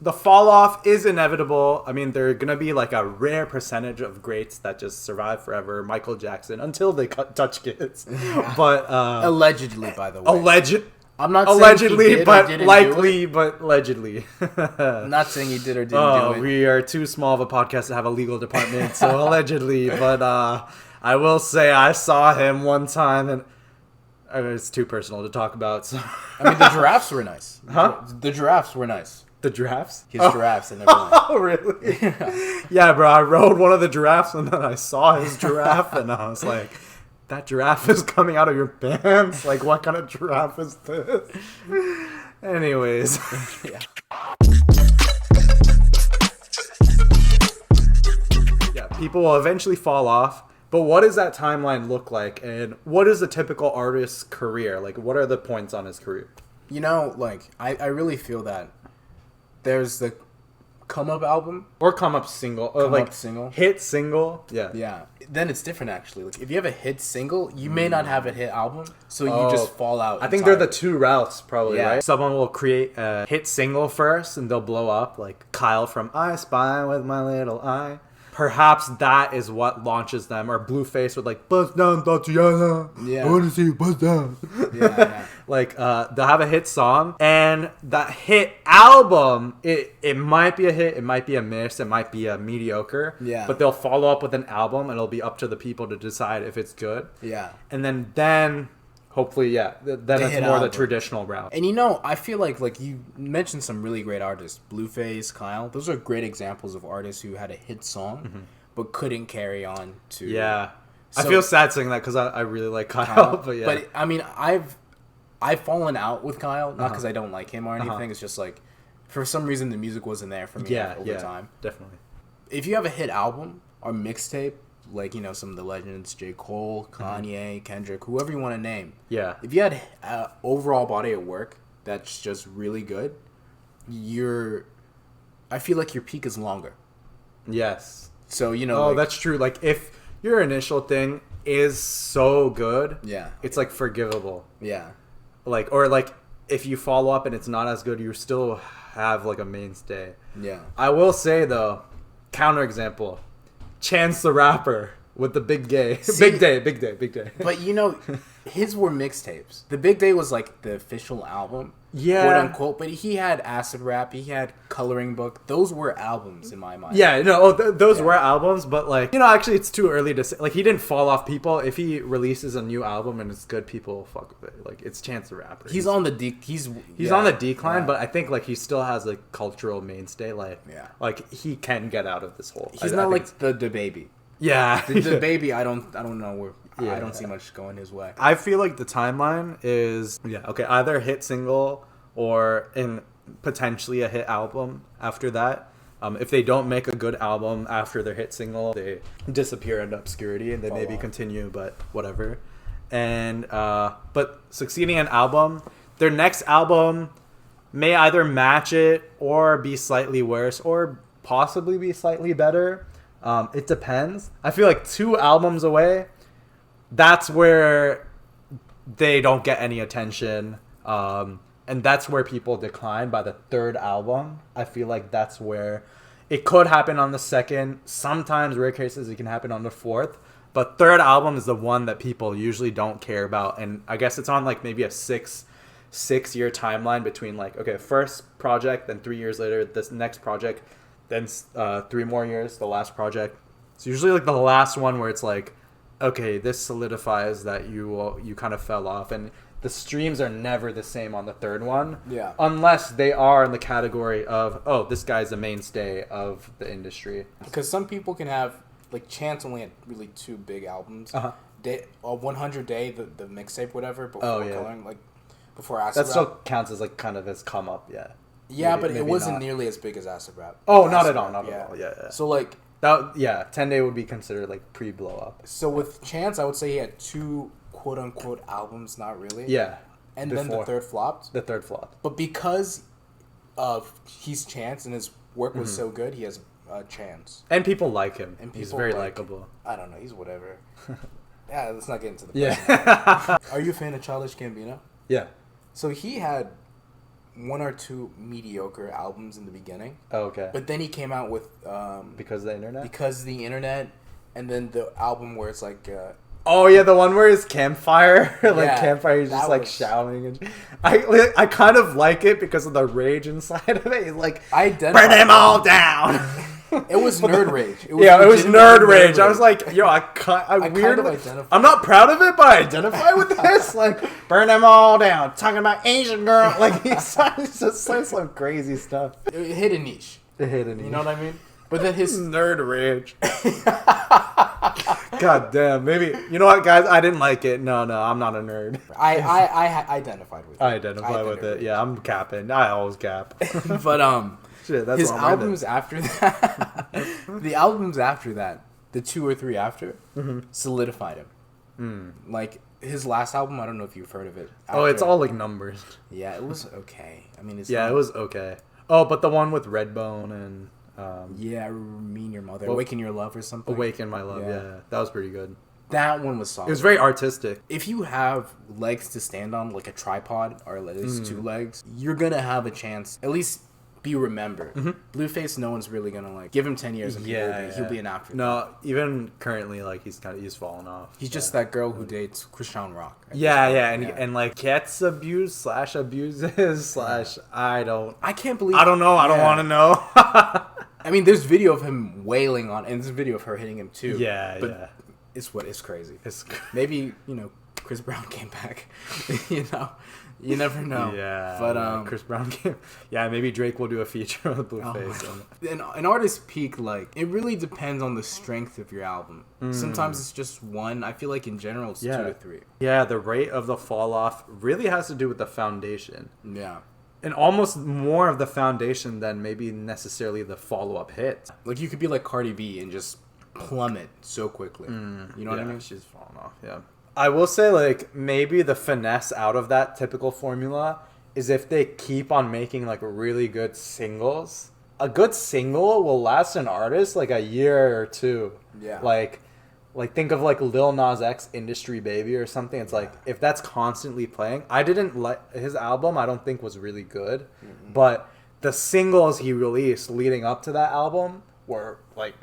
the fall off is inevitable. I mean, there are gonna be like a rare percentage of greats that just survive forever. Michael Jackson until they touch kids, but allegedly, by the way, I'm not allegedly, saying he did but or didn't likely, but allegedly. I'm not saying he did or didn't do it. We are too small of a podcast to have a legal department, so allegedly. But I will say I saw him one time, and it's too personal to talk about. So. I mean, the giraffes were nice. Huh? The giraffes were nice. The giraffes? His giraffes and everything. Oh, really? Yeah, bro. I rode one of the giraffes, and then I saw his giraffe, and I was like, that giraffe is coming out of your pants? Like, what kind of giraffe is this? Anyways. Yeah. Yeah, people will eventually fall off. But what does that timeline look like? And what is a typical artist's career? Like, what are the points on his career? You know, like, I really feel that there's the come up album. Or come up single. Or like single. Hit single. Yeah. Yeah. Then it's different, actually. Like, if you have a hit single, you may not have a hit album. So you just fall out. I think they're the two routes, probably, yeah. Right? Someone will create a hit single first, and they'll blow up. Like Kyle from I Spy with My Little Eye. Perhaps that is what launches them. Or Blueface with like, bust down, Tatiana. Yeah. I want to see you bust down. Yeah. Like, they'll have a hit song. And that hit album, it might be a hit. It might be a miss. It might be a mediocre. Yeah. But they'll follow up with an album. And it'll be up to the people to decide if it's good. Yeah. And then hopefully, yeah. Then it's more the traditional route. And you know, I feel like you mentioned some really great artists. Blueface, Kyle. Those are great examples of artists who had a hit song, but couldn't carry on to... Yeah. So, I feel sad saying that because I really like Kyle. But yeah. But, I mean, I've fallen out with Kyle, not because I don't like him or anything. It's just like, for some reason, the music wasn't there for me over time. Definitely. If you have a hit album or mixtape, like, you know, some of the legends, J. Cole, Kanye, Kendrick, whoever you want to name. Yeah. If you had an overall body of work that's just really good, I feel like your peak is longer. Yes. So, you know. That's true. Like, if your initial thing is so good, yeah, it's like forgivable. Yeah. Like, or like, if you follow up and it's not as good, you still have like a mainstay. Yeah. I will say though, counterexample, Chance the Rapper with the Big Gay. Big Day. But you know, his were mixtapes. The Big Day was like the official album. Yeah. Quote unquote. But he had Acid Rap. He had Coloring Book. Those were albums in my mind. Yeah, no, those were albums, but like, you know, actually it's too early to say. Like, he didn't fall off people. If he releases a new album and it's good, people fuck with it. Like, it's Chance the Rapper. He's on the he's on the decline, but I think like he still has a cultural mainstay. Like, yeah, like he can get out of this hole. He's not like the Baby. Yeah, the Baby. I don't know where. Yeah. I don't see much going his way. I feel like the timeline is either hit single or in potentially a hit album after that. If they don't make a good album after their hit single, they disappear into obscurity and they maybe continue, but whatever. And but succeeding an album, their next album may either match it or be slightly worse or possibly be slightly better. It depends. I feel like 2 albums away, that's where they don't get any attention. And that's where people decline by the 3rd album. I feel like that's where it could happen on the 2nd. Sometimes, rare cases, it can happen on the 4th. But 3rd album is the one that people usually don't care about. And I guess it's on like maybe a 6-year timeline between like, okay, first project, then 3 years later, this next project, then 3 more years, the last project. It's usually like the last one where it's like, okay, this solidifies that you kind of fell off. And the streams are never the same on the 3rd one. Yeah. Unless they are in the category of, oh, this guy's a mainstay of the industry. Because some people can have, like, Chance only had really 2 big albums. 100 Day, the mixtape, whatever, before Coloring, like, before Acid Rap. That still counts as, like, kind of his come up, yeah. Yeah, maybe, but it wasn't nearly as big as Acid Rap. Oh, not at all, not at all, yeah. So, like... 10 Day would be considered, like, pre-blow up. So with Chance, I would say he had 2 quote-unquote albums, not really. Yeah. And then the 3rd flopped. The 3rd flopped. But because of he's Chance and his work was so good, he has a chance. And people like him. And he's very like, likable. I don't know. He's whatever. Yeah, let's not get into the Yeah. Are you a fan of Childish Gambino? Yeah. So he had one or two mediocre albums in the beginning. Oh, okay. But then he came out with Because of the internet. Because of the internet, and then the album where it's like. Oh yeah, the one where it's campfire, campfire, he's just shouting, and I kind of like it because of the rage inside of it. He's like, burn them all down. It was nerd rage. It was nerd rage. I was like, yo, I'm not proud of it, but I identify with this. Like, burn them all down. Talking about Asian girl, like he just says some crazy stuff. It hit a niche. You know what I mean? But then his nerd rage. God damn. Maybe you know what, guys? I didn't like it. No, I'm not a nerd. I identified with it. I identify with it. Yeah, I'm capping. I always cap. But shit, that's his albums after that. The albums after that, the 2 or 3 after, solidified him. Like his last album, I don't know if you've heard of it. It's all like numbers. Yeah, it was okay. I mean, it was okay. Oh, but the one with Redbone and. Me and Your Mother. Awaken Your Love or something. Awaken My Love, yeah. That was pretty good. That one was solid. It was very artistic. If you have legs to stand on, like a tripod, or at least 2 legs, you're going to have a chance, at least be remembered. Blueface, no one's really going to, like, give him 10 years and he'll be an afterthought. No, even currently, like, he's fallen off. He's just that girl who dates Christian Rock. And like, gets abused / abuses / I can't believe... I don't know. I don't want to know. I mean, there's video of him wailing on, and there's video of her hitting him too. But it's crazy. Maybe Chris Brown came back. You never know. Yeah, but Chris Brown came. Yeah, maybe Drake will do a feature with Blueface. An artist's peak, like it really depends on the strength of your album. Sometimes it's just 1. I feel like in general it's 2 to 3. Yeah, the rate of the fall off really has to do with the foundation. Yeah. And almost more of the foundation than maybe necessarily the follow-up hit. Like, you could be like Cardi B and just plummet so quickly. You know what I mean? She's falling off, yeah. I will say, like, maybe the finesse out of that typical formula is if they keep on making, like, really good singles. A good single will last an artist, like, a year or 2. Yeah. Like, think of, like, Lil Nas X Industry Baby or something. It's like, if that's constantly playing... I didn't like... His album, I don't think was really good. But the singles he released leading up to that album were, like,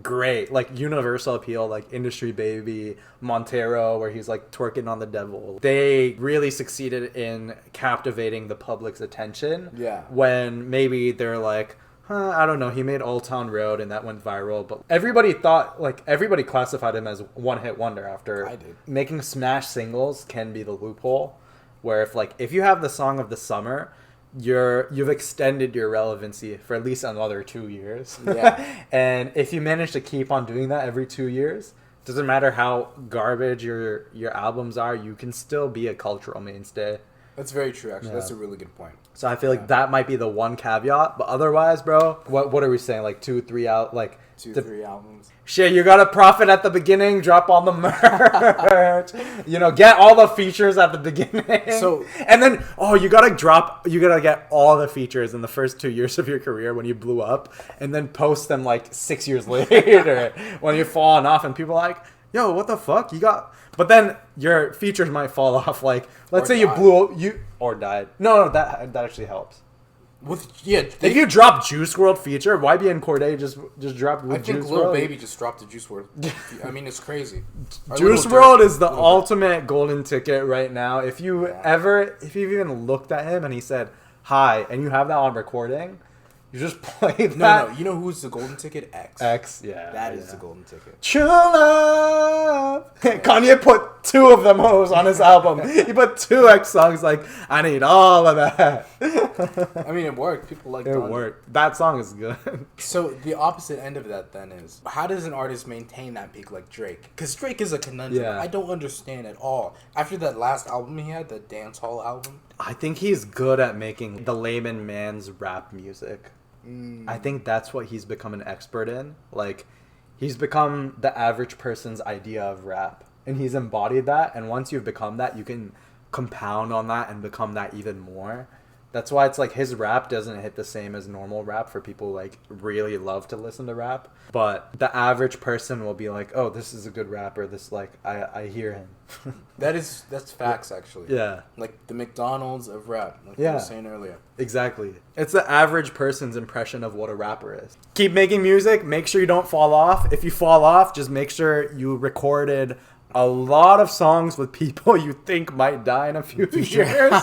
great. Like, Universal Appeal, like, Industry Baby, Montero, where he's, like, twerking on the devil. They really succeeded in captivating the public's attention. Yeah. When maybe they're like... I don't know. He made Old Town Road and that went viral, but everybody classified him as one-hit wonder after. I did. Making smash singles can be the loophole, where if you have the song of the summer, you've extended your relevancy for at least another 2 years. Yeah. And if you manage to keep on doing that every 2 years, doesn't matter how garbage your albums are, you can still be a cultural mainstay. That's very true, actually. Yeah. That's a really good point. So I feel like that might be the one caveat, but otherwise, bro, what are we saying? Like 2, 3 out, like 2, 3 albums. Shit, you gotta profit at the beginning, drop all the merch, get all the features at the beginning. So and then you gotta get all the features in the first 2 years of your career when you blew up, and then post them like 6 years later when you're falling off, and people are like, yo, what the fuck? But then your features might fall off. Like, let's say you died. No, that actually helps. If you drop Juice WRLD feature, YBN Cordae just dropped with Juice WRLD. I think Lil Baby just dropped the Juice WRLD. I mean, it's crazy. Juice WRLD is the ultimate golden ticket right now. If you've even looked at him and he said hi, and you have that on recording, you just play that. No. You know who's the golden ticket? X. Yeah. That is the golden ticket. True love. Yeah. Kanye put 2 of them on his album. He put 2 X songs. Like, I need all of that. I mean, it worked. People like it. Worked. That song is good. So the opposite end of that then is, how does an artist maintain that peak like Drake? Because Drake is a conundrum. Yeah. I don't understand at all. After that last album he had, the dance hall album, I think he's good at making the layman man's rap music. I think that's what he's become an expert in. Like, he's become the average person's idea of rap, and he's embodied that. And once you've become that, you can compound on that and become that even more. That's why it's like his rap doesn't hit the same as normal rap for people who, like, really love to listen to rap. But the average person will be like, oh, this is a good rapper. This, like, I hear him. That's facts, actually. Yeah. Like the McDonald's of rap, like Yeah. you were saying earlier. Exactly. It's the average person's impression of what a rapper is. Keep making music. Make sure you don't fall off. If you fall off, just make sure you recorded a lot of songs with people you think might die in a few years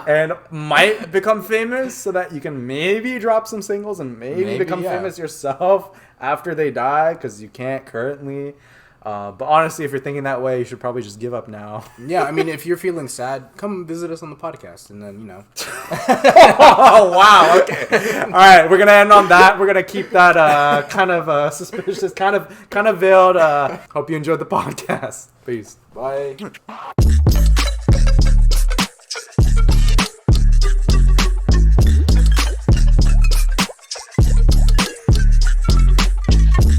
and might become famous, so that you can maybe drop some singles and maybe become famous yourself after they die, because you can't currently. But honestly, if you're thinking that way, you should probably just give up now. Yeah, I mean, if you're feeling sad, come visit us on the podcast, and then, you know. Oh, wow. Okay. All right, we're gonna end on that. We're gonna keep that kind of suspicious, kind of veiled. Hope you enjoyed the podcast. Peace. Bye.